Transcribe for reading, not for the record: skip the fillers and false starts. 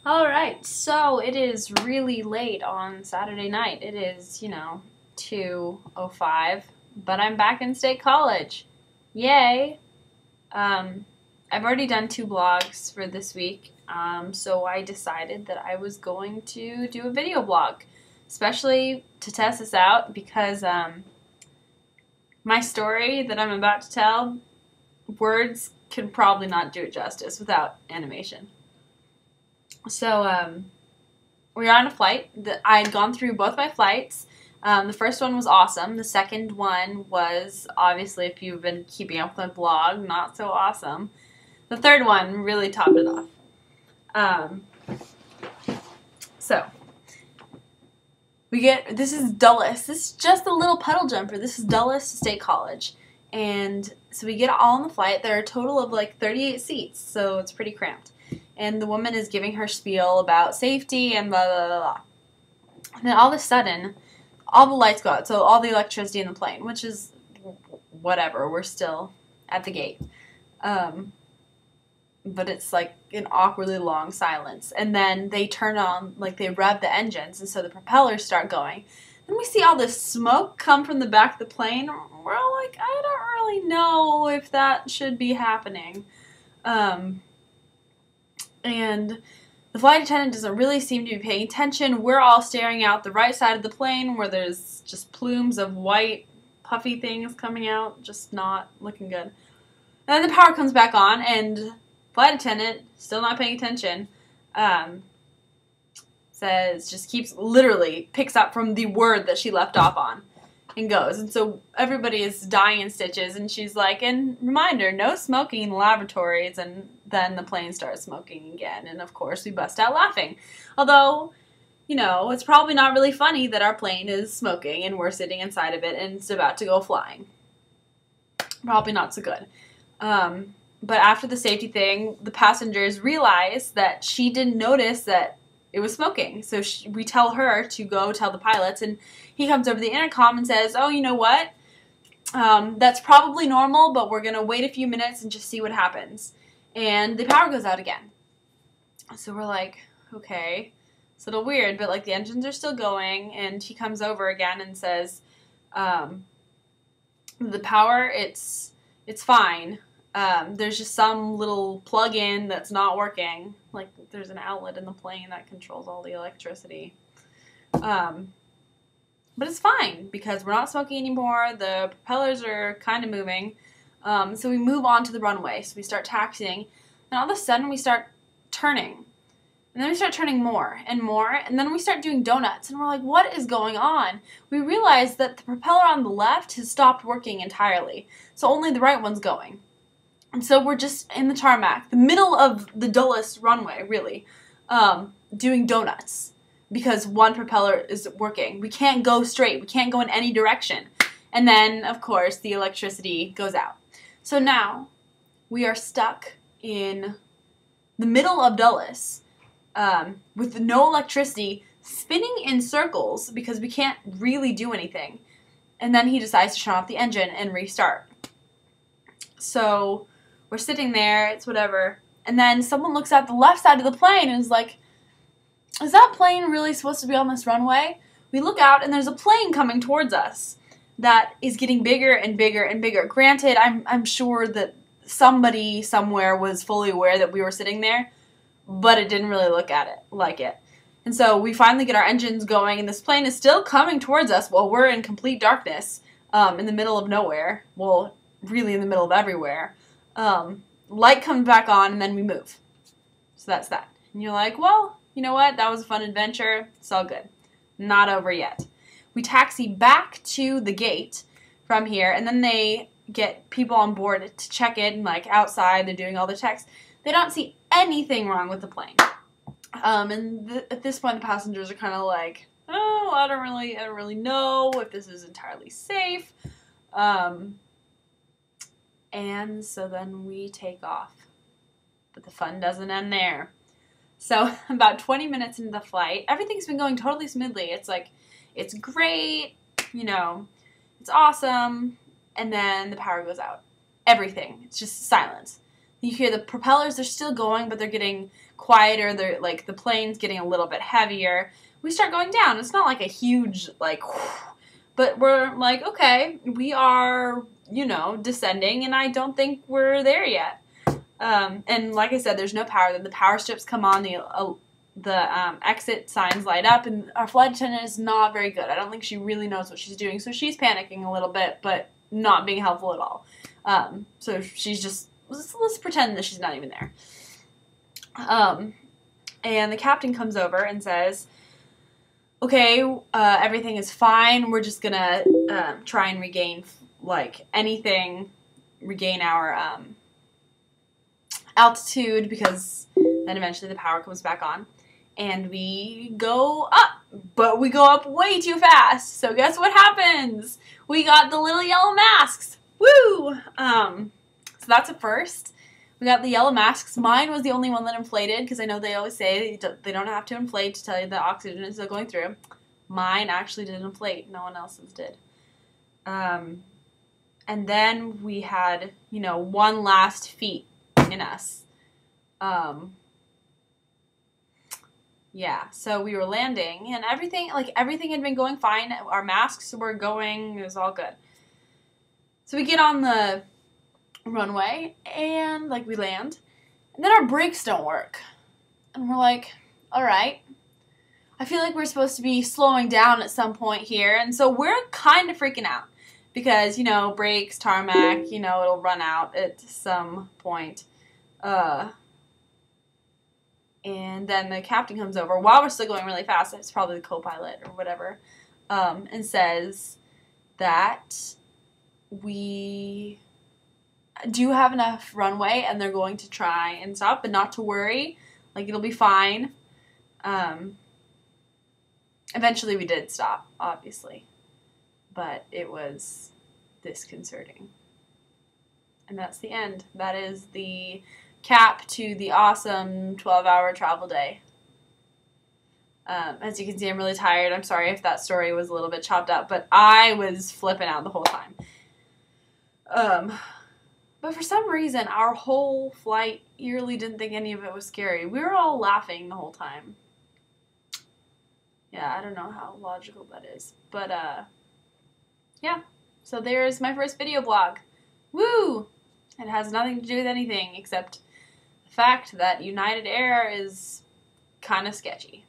Alright, so it is really late on Saturday night. It is, 2:05, but I'm back in State College. Yay! Um, I've already done 2 blogs for this week, so I decided that I was going to do a video blog, especially to test this out because my story that I'm about to tell, words could probably not do it justice without animation. So we were on a flight. I had gone through both my flights. The first one was awesome. The second one was, obviously, if you've been keeping up with my blog, not so awesome. The third one really topped it off. So this is Dulles. This is just a little puddle jumper. This is Dulles State College. And so we get all on the flight. There are a total of like 38 seats, so it's pretty cramped. And the woman is giving her spiel about safety and blah, blah, blah, blah. And then all of a sudden, all the lights go out, so all the electricity in the plane, which is whatever. We're still at the gate. But it's like an awkwardly long silence. And then they turn on, like they rev the engines, and so the propellers start going. Then we see all this smoke come from the back of the plane. We're all like, I don't really know if that should be happening. And the flight attendant doesn't really seem to be paying attention. We're all staring out the right side of the plane where there's just plumes of white, puffy things coming out, just not looking good. And then the power comes back on, and flight attendant, still not paying attention, literally picks up from the word that she left off on and goes. And so everybody is dying in stitches, and she's like, and reminder, no smoking in the lavatories. And then the plane starts smoking again, and of course we bust out laughing. Although, it's probably not really funny that our plane is smoking and we're sitting inside of it and it's about to go flying. Probably not so good. But after the safety thing, the passengers realize that she didn't notice that it was smoking. So we tell her to go tell the pilots, and he comes over the intercom and says, oh, you know what? That's probably normal, but we're going to wait a few minutes and just see what happens. And the power goes out again. So we're like, okay, it's a little weird, but like the engines are still going, and he comes over again and says, the power, it's fine. There's just some little plug-in that's not working. Like, there's an outlet in the plane that controls all the electricity. But it's fine, because we're not smoking anymore. The propellers are kind of moving. So we move on to the runway. So we start taxiing. And all of a sudden, we start turning. And then we start turning more and more. And then we start doing donuts. And we're like, what is going on? We realize that the propeller on the left has stopped working entirely. So only the right one's going. And so we're just in the tarmac, the middle of the Dulles runway, really, doing donuts because one propeller is working. We can't go straight. We can't go in any direction. And then, of course, the electricity goes out. So now we are stuck in the middle of Dulles with no electricity, spinning in circles because we can't really do anything. And then he decides to turn off the engine and restart. So we're sitting there, it's whatever, and then someone looks at the left side of the plane and is like, is that plane really supposed to be on this runway? We look out, and there's a plane coming towards us that is getting bigger and bigger and bigger. Granted, I'm sure that somebody somewhere was fully aware that we were sitting there, but it didn't really look at it like it. And so we finally get our engines going, and this plane is still coming towards us while we're in complete darkness, in the middle of nowhere. Well, really in the middle of everywhere. Light comes back on, and then we move. So that's that. And you're like, well, you know what? That was a fun adventure. It's all good. Not over yet. We taxi back to the gate from here, and then they get people on board to check it, and like outside, they're doing all the checks. They don't see anything wrong with the plane. At this point, the passengers are kind of like, oh, I don't really know if this is entirely safe. And so then we take off. But the fun doesn't end there. So about 20 minutes into the flight, everything's been going totally smoothly. It's like, it's great, it's awesome. And then the power goes out. Everything. It's just silence. You hear the propellers are still going, but they're getting quieter. They're, like, the plane's getting a little bit heavier. We start going down. It's not like a huge, like, but we're like, okay, we are, you know, descending, and I don't think we're there yet. And like I said, there's no power. Then the power strips come on, the exit signs light up, and our flight attendant is not very good. I don't think she really knows what she's doing, so she's panicking a little bit, but not being helpful at all. So she's just, let's pretend that she's not even there. And the captain comes over and says, okay, everything is fine. We're just gonna try and regain, like, anything, regain our altitude, because then eventually the power comes back on. And we go up, but we go up way too fast. So guess what happens? We got the little yellow masks. Woo! So that's a first. We got the yellow masks. Mine was the only one that inflated, because I know they always say they don't have to inflate to tell you the oxygen is still going through. Mine actually didn't inflate. No one else's did. And then we had, you know, one last feat in us. Yeah, so we were landing, and everything had been going fine. Our masks were going, it was all good. So we get on the runway, and, like, we land, and then our brakes don't work. And we're like, alright, I feel like we're supposed to be slowing down at some point here, and so we're kind of freaking out. Because, you know, brakes, tarmac, you know, it'll run out at some point. And then the captain comes over while we're still going really fast. It's probably the co-pilot or whatever. And says that we do have enough runway and they're going to try and stop, but not to worry. Like, it'll be fine. Eventually we did stop, obviously. But it was disconcerting. And that's the end. That is the cap to the awesome 12-hour travel day. As you can see, I'm really tired. I'm sorry if that story was a little bit chopped up, but I was flipping out the whole time. But for some reason, our whole flight really didn't think any of it was scary. We were all laughing the whole time. Yeah, I don't know how logical that is. But, yeah. So there's my first video blog. Woo! It has nothing to do with anything except the fact that United Air is kind of sketchy.